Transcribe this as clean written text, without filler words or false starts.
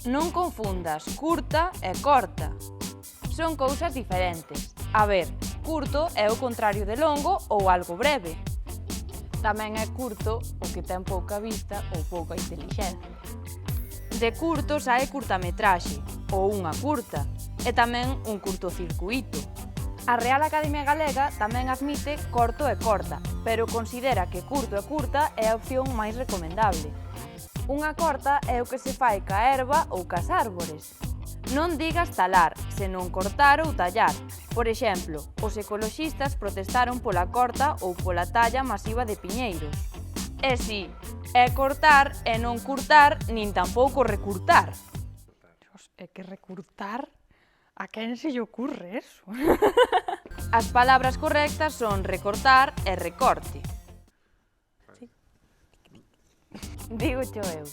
Non confundas curta e corta. Son cousas diferentes. A ver, curto é o contrario de longo ou algo breve. Tamén é curto o que ten pouca vista ou pouca intelixencia. De curto sae curtametraxe, ou unha curta, e tamén un curtocircuíto. A Real Academia Galega tamén admite corto e corta, pero considera que curto e curta é a opción máis recomendable. Unha corta é o que se fai ca erva ou cas árbores. Non digas talar, senón cortar ou tallar. Por exemplo, os ecoloxistas protestaron pola corta ou pola talla masiva de piñeiros. E si, é cortar e non curtar, nin tampouco recurtar. É que recurtar? A quen se lle ocurre eso? As palabras correctas son recortar e recorte. Digo eu.